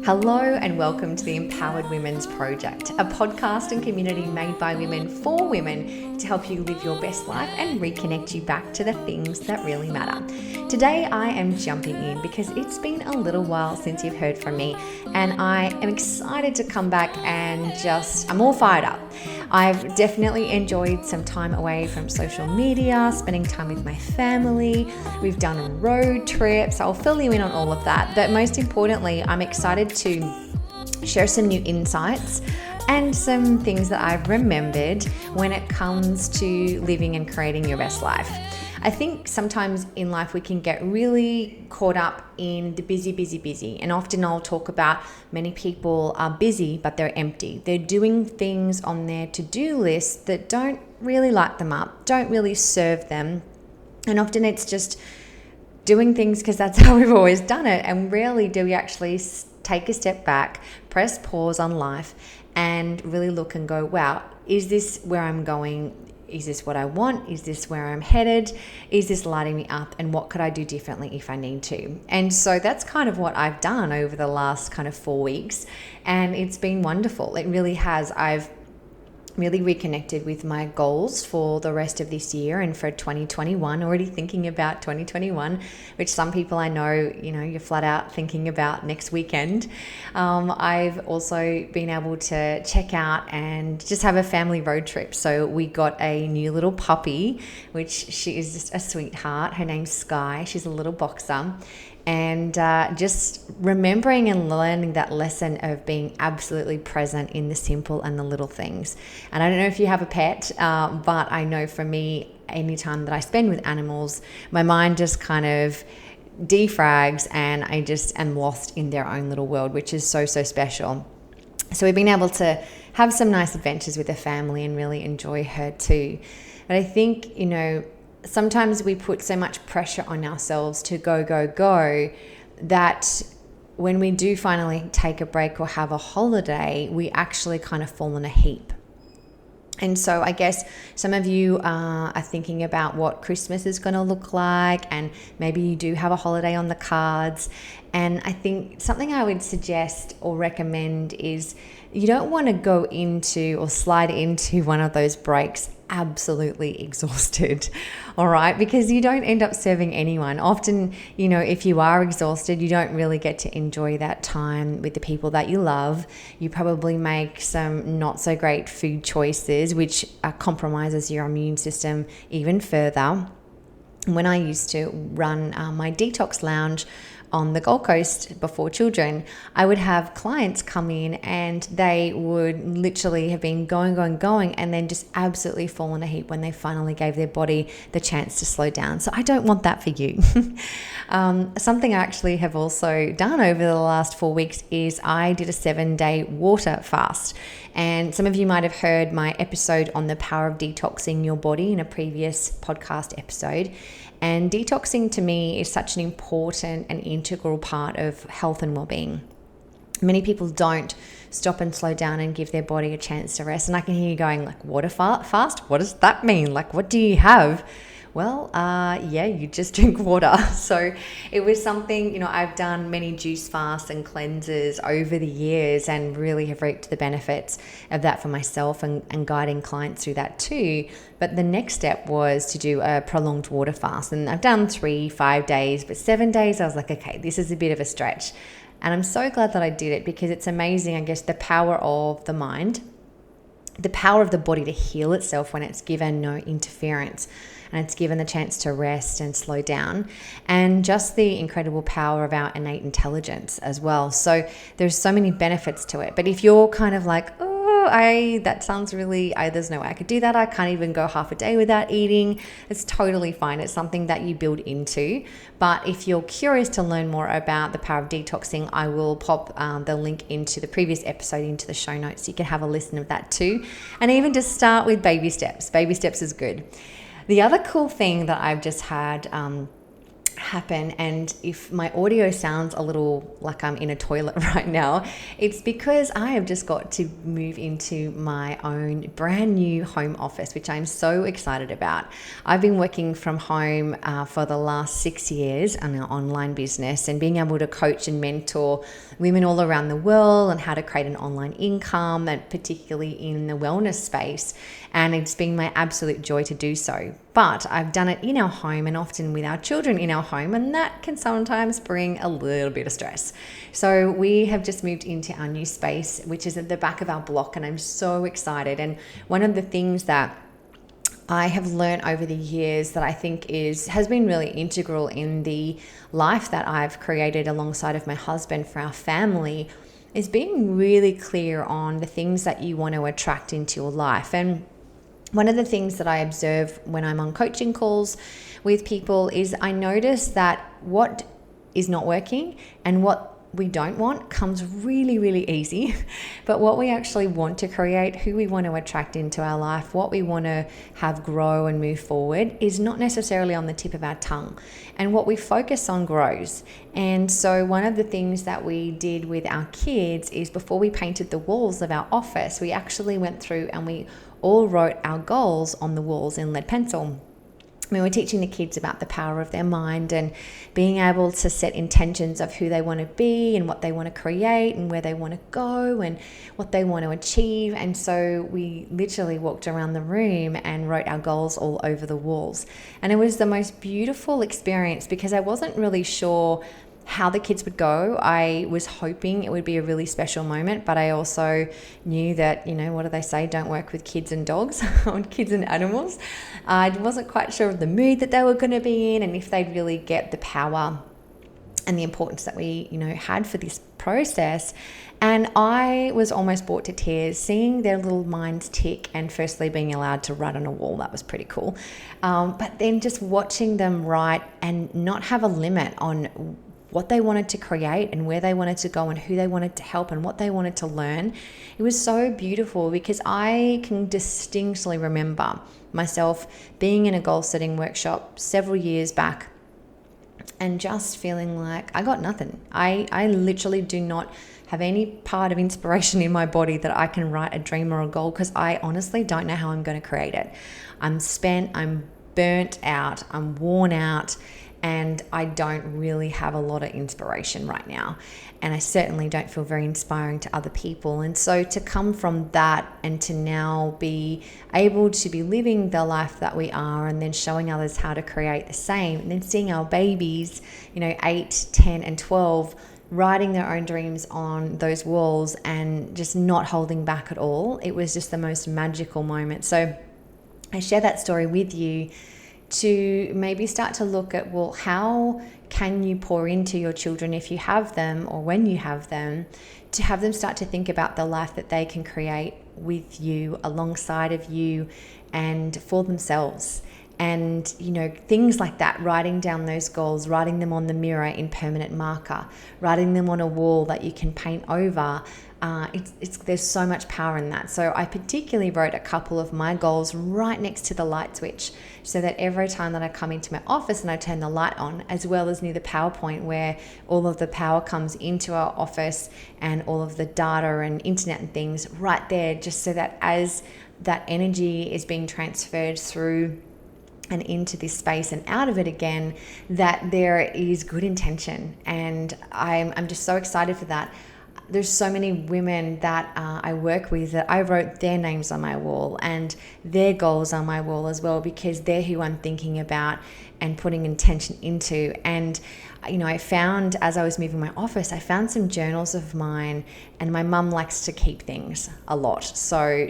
Hello and welcome to the Empowered Women's Project, a podcast and community made by women for women to help you live your best life and reconnect you back to the things that really matter. Today I am jumping in because it's been a little while since you've heard from me, and I am excited to come back and I'm all fired up. I've definitely enjoyed some time away from social media, spending time with my family. We've done a road trip, so I'll fill you in on all of that. But most importantly, I'm excited to share some new insights and some things that I've remembered when it comes to living and creating your best life. I think sometimes in life we can get really caught up in the busy. And often I'll talk about many people are busy, but they're empty. They're doing things on their to-do list that don't really light them up, don't really serve them. And often it's just doing things because that's how we've always done it. And rarely do we actually take a step back, press pause on life, and really look and go, wow, is this where I'm going? Is this what I want? Is this where I'm headed? Is this lighting me up? And what could I do differently if I need to? And so that's kind of what I've done over the last kind of 4 weeks. And it's been wonderful. It really has. I've really reconnected with my goals for the rest of this year and for 2021, already thinking about 2021, which some people I know, you're flat out thinking about next weekend. I've also been able to check out and just have a family road trip. So we got a new little puppy, which she is just a sweetheart. Her name's Sky. She's a little boxer. And just remembering and learning that lesson of being absolutely present in the simple and the little things. And I don't know if you have a pet, but I know for me, anytime that I spend with animals, my mind just kind of defrags and I just am lost in their own little world, which is so special. So we've been able to have some nice adventures with the family and really enjoy her too. But I think, sometimes we put so much pressure on ourselves to go that when we do finally take a break or have a holiday, we actually kind of fall in a heap. And so I guess some of you are thinking about what Christmas is going to look like, and maybe you do have a holiday on the cards. And I think something I would suggest or recommend is you don't want to go into or slide into one of those breaks absolutely exhausted, all right? Because you don't end up serving anyone. Often, if you are exhausted, you don't really get to enjoy that time with the people that you love. You probably make some not so great food choices, which compromises your immune system even further. When I used to run my detox lounge on the Gold Coast before children, I would have clients come in and they would literally have been going, and then just absolutely fall in a heap when they finally gave their body the chance to slow down. So I don't want that for you. Something I actually have also done over the last 4 weeks is I did a 7-day water fast. And some of you might have heard my episode on the power of detoxing your body in a previous podcast episode. And detoxing to me is such an important and integral part of health and well-being. Many people don't stop and slow down and give their body a chance to rest. And I can hear you going, like, water fast? What does that mean? Like, what do you have? Well, you just drink water. So it was something, I've done many juice fasts and cleanses over the years and really have reaped the benefits of that for myself and guiding clients through that too. But the next step was to do a prolonged water fast. And I've done 3-5 days, but 7 days, I was like, okay, this is a bit of a stretch. And I'm so glad that I did it because it's amazing, I guess, the power of the mind, the power of the body to heal itself when it's given no interference and it's given the chance to rest and slow down, and just the incredible power of our innate intelligence as well. So there's so many benefits to it. But if you're kind of like, that sounds really, there's no way I could do that. I can't even go half a day without eating. It's totally fine. It's something that you build into. But if you're curious to learn more about the power of detoxing, I will pop the link into the previous episode into the show notes so you can have a listen of that too. And even just start with baby steps. Baby steps is good. The other cool thing that I've just had happen. And if my audio sounds a little like I'm in a toilet right now, it's because I have just got to move into my own brand new home office, which I'm so excited about. I've been working from home for the last 6 years on an online business, and being able to coach and mentor women all around the world on how to create an online income, and particularly in the wellness space. And it's been my absolute joy to do so. But I've done it in our home and often with our children in our home, and that can sometimes bring a little bit of stress. So we have just moved into our new space, which is at the back of our block, and I'm so excited. And one of the things that I have learned over the years that I think has been really integral in the life that I've created alongside of my husband for our family is being really clear on the things that you want to attract into your life. And one of the things that I observe when I'm on coaching calls with people is I notice that what is not working and what we don't want comes really, really easy. But what we actually want to create, who we want to attract into our life, what we want to have grow and move forward is not necessarily on the tip of our tongue. And what we focus on grows. And so one of the things that we did with our kids is before we painted the walls of our office, we actually went through and we all wrote our goals on the walls in lead pencil. We were teaching the kids about the power of their mind and being able to set intentions of who they want to be and what they want to create and where they want to go and what they want to achieve. And so we literally walked around the room and wrote our goals all over the walls. And it was the most beautiful experience because I wasn't really sure how the kids would go. I was hoping it would be a really special moment, but I also knew that, what do they say? Don't work with kids and dogs or kids and animals. I wasn't quite sure of the mood that they were going to be in and if they'd really get the power and the importance that we, had for this process. And I was almost brought to tears seeing their little minds tick and firstly being allowed to write on a wall. That was pretty cool. But then just watching them write and not have a limit on what they wanted to create and where they wanted to go and who they wanted to help and what they wanted to learn. It was so beautiful because I can distinctly remember myself being in a goal setting workshop several years back and just feeling like I got nothing. I literally do not have any part of inspiration in my body that I can write a dream or a goal because I honestly don't know how I'm going to create it. I'm spent, I'm burnt out, I'm worn out, and I don't really have a lot of inspiration right now. And I certainly don't feel very inspiring to other people. And so to come from that and to now be able to be living the life that we are and then showing others how to create the same, and then seeing our babies, 8, 10, and 12 writing their own dreams on those walls and just not holding back at all. It was just the most magical moment. So I share that story with you to maybe start to look at, well, how can you pour into your children if you have them or when you have them, to have them start to think about the life that they can create with you, alongside of you, and for themselves. And, things like that, writing down those goals, writing them on the mirror in permanent marker, writing them on a wall that you can paint over. There's so much power in that. So I particularly wrote a couple of my goals right next to the light switch so that every time that I come into my office and I turn the light on, as well as near the power point where all of the power comes into our office and all of the data and internet and things right there, just so that as that energy is being transferred through and into this space and out of it again, that there is good intention. And I'm just so excited for that. There's so many women that I work with that I wrote their names on my wall and their goals on my wall as well, because they're who I'm thinking about and putting intention into. And, I found, as I was moving my office, I found some journals of mine, and my mum likes to keep things a lot. So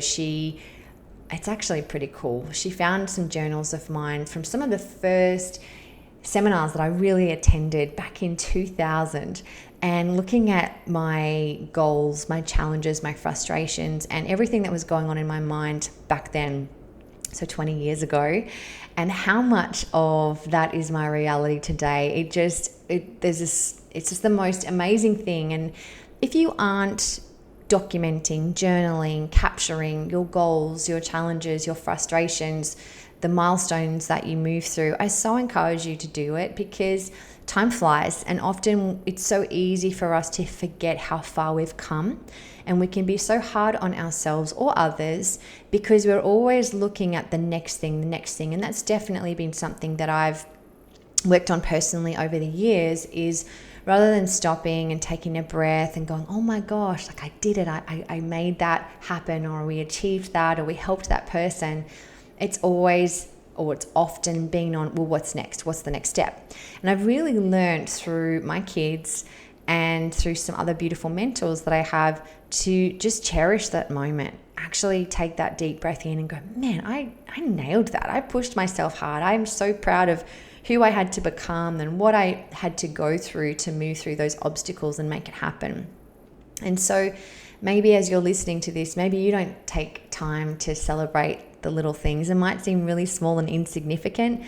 it's actually pretty cool. She found some journals of mine from some of the first seminars that I really attended back in 2000, and looking at my goals, my challenges, my frustrations, and everything that was going on in my mind back then, so 20 years ago, and how much of that is my reality today. It's just the most amazing thing. And if you aren't documenting, journaling, capturing your goals, your challenges, your frustrations, the milestones that you move through, I so encourage you to do it, because time flies, and often it's so easy for us to forget how far we've come, and we can be so hard on ourselves or others because we're always looking at the next thing, and that's definitely been something that I've worked on personally over the years, is rather than stopping and taking a breath and going, oh my gosh, like I did it, I made that happen, or we achieved that, or we helped that person, it's often been on, well, what's next? What's the next step? And I've really learned through my kids and through some other beautiful mentors that I have to just cherish that moment. Actually take that deep breath in and go, man, I nailed that. I pushed myself hard. I'm so proud of who I had to become and what I had to go through to move through those obstacles and make it happen. And so maybe as you're listening to this, maybe you don't take time to celebrate the little things. It might seem really small and insignificant,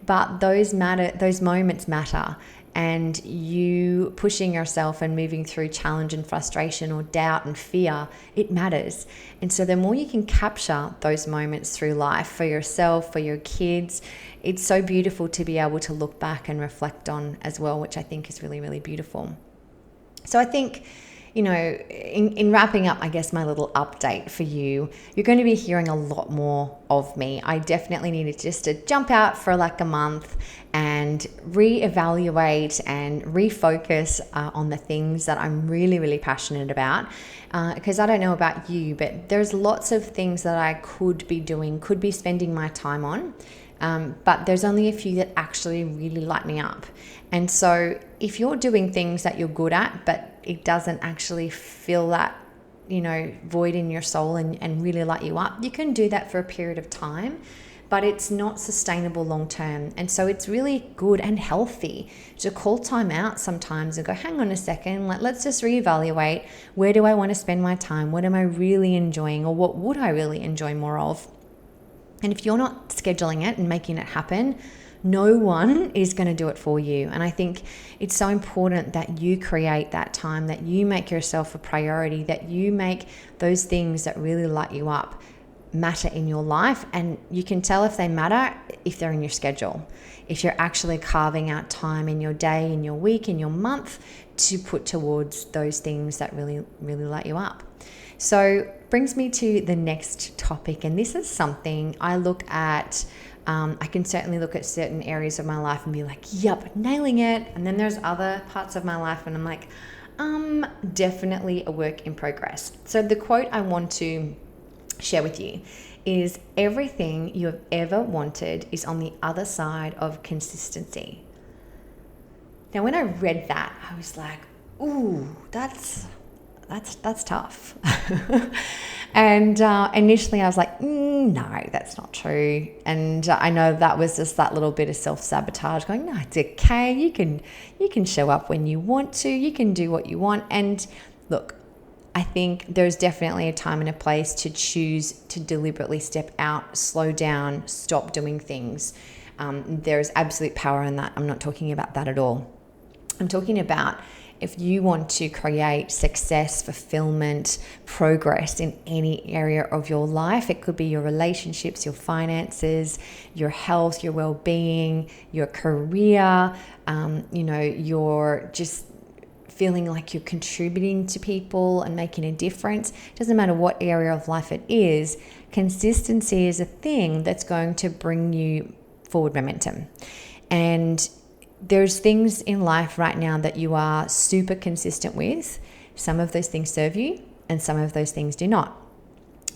but those moments matter. And you pushing yourself and moving through challenge and frustration or doubt and fear, it matters. And so the more you can capture those moments through life for yourself, for your kids, it's so beautiful to be able to look back and reflect on as well, which I think is really, really beautiful. So I think, in wrapping up, I guess, my little update for you, you're going to be hearing a lot more of me. I definitely needed just to jump out for like a month and reevaluate and refocus on the things that I'm really, really passionate about. Because I don't know about you, but there's lots of things that I could be doing, could be spending my time on. But there's only a few that actually really light me up. And so if you're doing things that you're good at, but it doesn't actually fill that, void in your soul and really light you up, you can do that for a period of time, but it's not sustainable long term. And so it's really good and healthy to call time out sometimes and go, hang on a second, let's just reevaluate. Where do I want to spend my time? What am I really enjoying, or what would I really enjoy more of? And if you're not scheduling it and making it happen, no one is going to do it for you. And I think it's so important that you create that time, that you make yourself a priority, that you make those things that really light you up matter in your life. And you can tell if they matter if they're in your schedule, if you're actually carving out time in your day, in your week, in your month to put towards those things that really, really light you up. So brings me to the next topic, and this is something I look at. I can certainly look at certain areas of my life and be like, yep, nailing it. And then there's other parts of my life and I'm like, definitely a work in progress. So the quote I want to share with you is, everything you have ever wanted is on the other side of consistency. Now, when I read that, I was like, ooh, that's tough. And initially I was like, no, that's not true. And I know that was just that little bit of self-sabotage going, no, it's okay. You can show up when you want to. You can do what you want. And look, I think there's definitely a time and a place to choose to deliberately step out, slow down, stop doing things. There's absolute power in that. I'm not talking about that at all. I'm talking about if you want to create success, fulfillment, progress in any area of your life. It could be your relationships, your finances, your health, your well-being, your career, you're just feeling like you're contributing to people and making a difference. It doesn't matter what area of life it is, consistency is a thing that's going to bring you forward momentum. And there's things in life right now that you are super consistent with. Some of those things serve you and some of those things do not.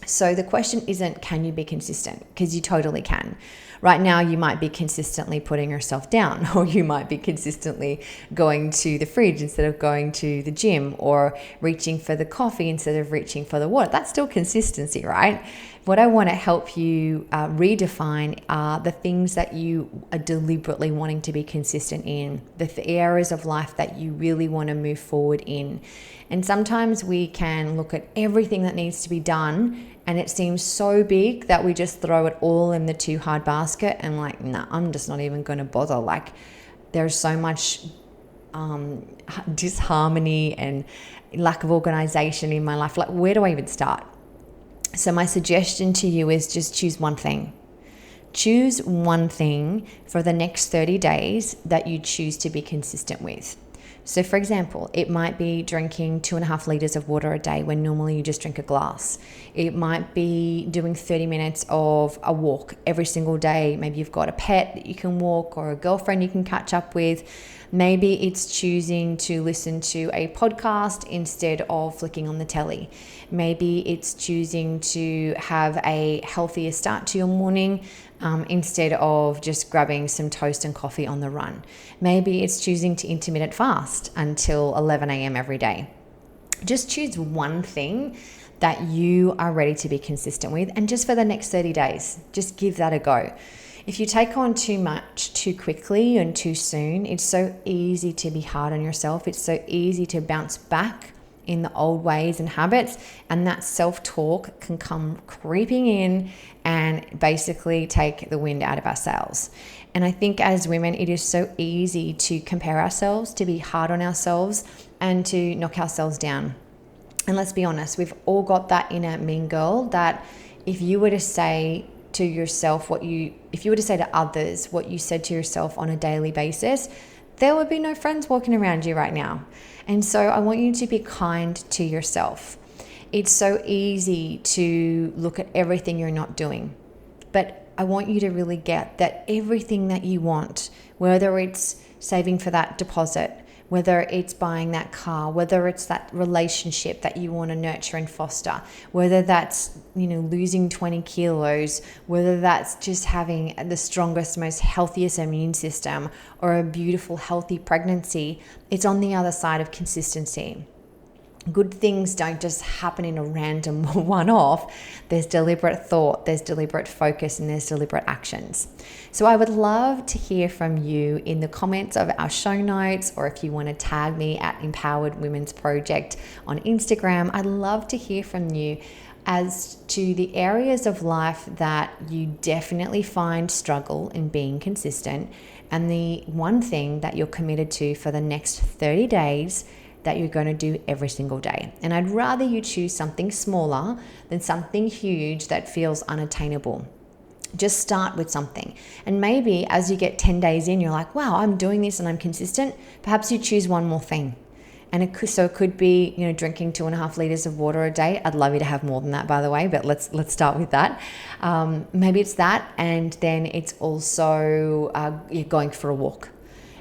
So the question isn't, can you be consistent? Because you totally can. Right now, you might be consistently putting yourself down, or you might be consistently going to the fridge instead of going to the gym, or reaching for the coffee instead of reaching for the water. That's still consistency, right? What I want to help you redefine are the things that you are deliberately wanting to be consistent in, the areas of life that you really want to move forward in. And sometimes we can look at everything that needs to be done and it seems so big that we just throw it all in the too hard basket and like, nah, I'm just not even going to bother. Like, there's so much disharmony and lack of organization in my life. Like, where do I even start? So my suggestion to you is just choose one thing. choose one thing for the next 30 days that you choose to be consistent with. So for example, it might be drinking 2.5 liters of water a day when normally you just drink a glass. It might be doing 30 minutes of a walk every single day. Maybe you've got a pet that you can walk or a girlfriend you can catch up with. Maybe it's choosing to listen to a podcast instead of flicking on the telly. Maybe it's choosing to have a healthier start to your morning instead of just grabbing some toast and coffee on the run. Maybe it's choosing to intermittent fast until 11 a.m. every day. Just choose one thing that you are ready to be consistent with, and just for the next 30 days, just give that a go. If you take on too much too quickly and too soon, it's so easy to be hard on yourself. It's so easy to bounce back in the old ways and habits, and that self-talk can come creeping in and basically take the wind out of our sails. And I think as women, it is so easy to compare ourselves, to be hard on ourselves, and to knock ourselves down. And let's be honest, we've all got that inner mean girl that if you were to say to yourself if you were to say to others what you said to yourself on a daily basis, there would be no friends walking around you right now. And so I want you to be kind to yourself. It's so easy to look at everything you're not doing, but I want you to really get that everything that you want, whether it's saving for that deposit, whether it's buying that car, whether it's that relationship that you want to nurture and foster, whether that's, losing 20 kilos, whether that's just having the strongest, most healthiest immune system or a beautiful, healthy pregnancy, it's on the other side of consistency. Good things don't just happen in a random one-off. There's deliberate thought, there's deliberate focus, and there's deliberate actions. So I would love to hear from you in the comments of our show notes, or if you want to tag me at Empowered Women's Project on Instagram. I'd love to hear from you as to the areas of life that you definitely find struggle in being consistent, and the one thing that you're committed to for the next 30 days that you're going to do every single day. And I'd rather you choose something smaller than something huge that feels unattainable. Just start with something. And maybe as you get 10 days in, you're like, wow, I'm doing this and I'm consistent. Perhaps you choose one more thing. And it could be, drinking 2.5 liters of water a day. I'd love you to have more than that, by the way, but let's start with that. Maybe it's that. And then it's also you're going for a walk.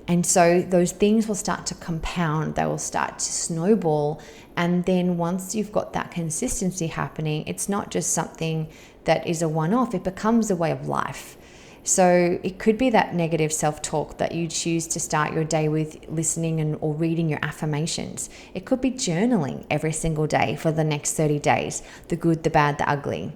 And so those things will start to compound, they will start to snowball. And then once you've got that consistency happening, it's not just something that is a one-off, it becomes a way of life. So it could be that negative self-talk that you choose to start your day with listening or reading your affirmations. It could be journaling every single day for the next 30 days, the good, the bad, the ugly.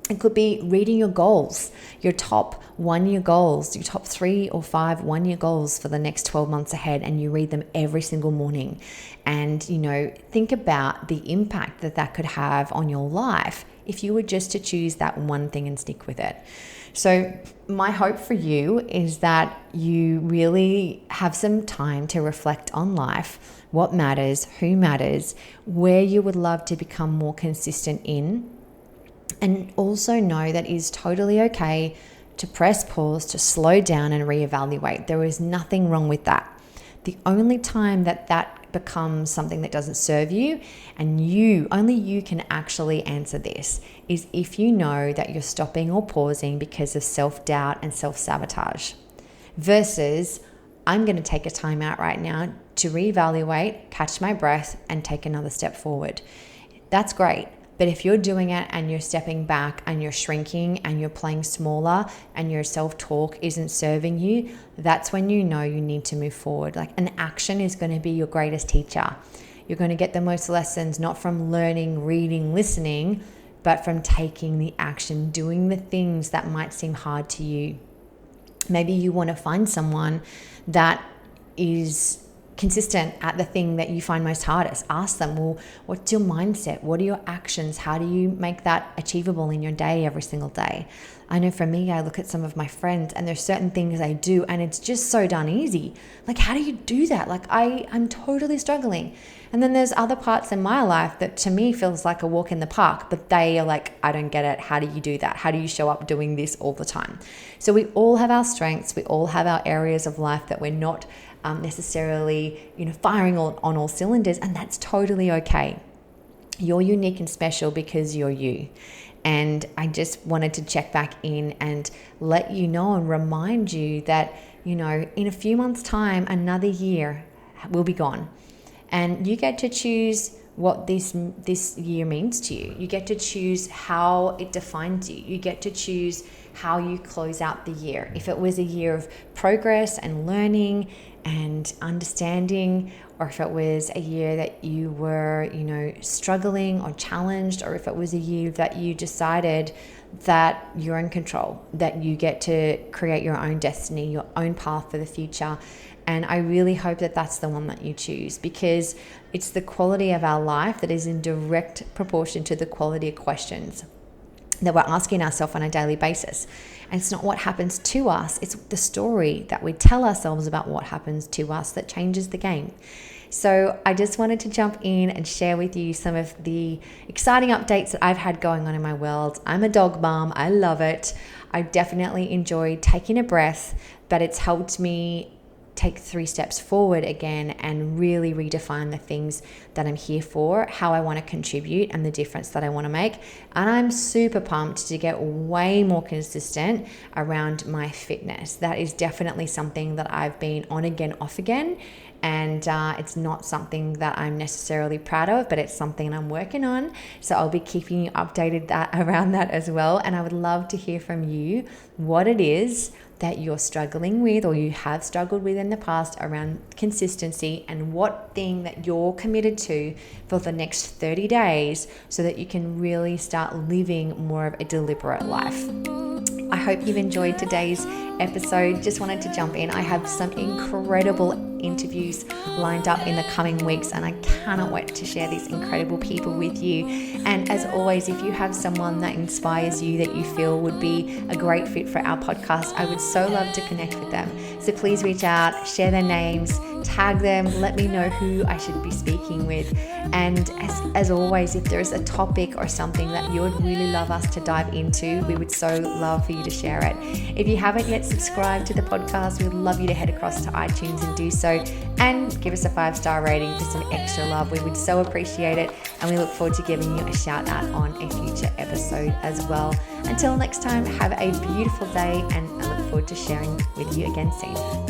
It could be reading your goals, your top 1-year goals, your top 3 or 5 1-year goals for the next 12 months ahead, and you read them every single morning. And, think about the impact that could have on your life if you were just to choose that one thing and stick with it. So my hope for you is that you really have some time to reflect on life, what matters, who matters, where you would love to become more consistent in. And also know that it is totally okay to press pause, to slow down and reevaluate. There is nothing wrong with that. The only time that becomes something that doesn't serve you, and only you can actually answer this, is if you know that you're stopping or pausing because of self-doubt and self-sabotage. Versus, I'm going to take a time out right now to reevaluate, catch my breath, and take another step forward. That's great. But if you're doing it and you're stepping back and you're shrinking and you're playing smaller and your self-talk isn't serving you, that's when you know you need to move forward. Like, an action is going to be your greatest teacher. You're going to get the most lessons, not from learning, reading, listening, but from taking the action, doing the things that might seem hard to you. Maybe you want to find someone that is consistent at the thing that you find most hardest. Ask them, well, what's your mindset? What are your actions? How do you make that achievable in your day every single day? I know for me, I look at some of my friends and there's certain things they do and it's just so done easy. Like, how do you do that? Like, I'm totally struggling. And then there's other parts in my life that to me feels like a walk in the park, but they are like, I don't get it. How do you do that? How do you show up doing this all the time? So we all have our strengths. We all have our areas of life that we're not necessarily, firing on all cylinders, and that's totally okay. You're unique and special because you're you. And I just wanted to check back in and let you know and remind you that, in a few months' time, another year will be gone. And you get to choose what this year means to you. You get to choose how it defines you. You get to choose how you close out the year. If it was a year of progress and learning and understanding, or if it was a year that you were, struggling or challenged, or if it was a year that you decided that you're in control, that you get to create your own destiny, your own path for the future. And I really hope that that's the one that you choose, because it's the quality of our life that is in direct proportion to the quality of questions that we're asking ourselves on a daily basis. And it's not what happens to us, it's the story that we tell ourselves about what happens to us that changes the game. So I just wanted to jump in and share with you some of the exciting updates that I've had going on in my world. I'm a dog mom. I love it. I definitely enjoyed taking a breath, but it's helped me take 3 steps forward again and really redefine the things that I'm here for, how I want to contribute, and the difference that I want to make. And I'm super pumped to get way more consistent around my fitness. That is definitely something that I've been on again, off again. And it's not something that I'm necessarily proud of, but it's something I'm working on. So I'll be keeping you updated around that as well. And I would love to hear from you what it is that you're struggling with, or you have struggled with in the past around consistency, and what thing that you're committed to for the next 30 days so that you can really start living more of a deliberate life. I hope you've enjoyed today's episode. Just wanted to jump in. I have some incredible interviews lined up in the coming weeks, and I cannot wait to share these incredible people with you. And as always, if you have someone that inspires you that you feel would be a great fit for our podcast, I would so love to connect with them. So please reach out, share their names, tag them, let me know who I should be speaking with. And as always, if there's a topic or something that you would really love us to dive into, we would so love for you to share it. If you haven't yet subscribed to the podcast, we would love you to head across to iTunes and do so, and give us a 5-star rating for some extra love. We would so appreciate it, and we look forward to giving you a shout out on a future episode as well. Until next time, have a beautiful day, and I look forward to sharing with you again soon.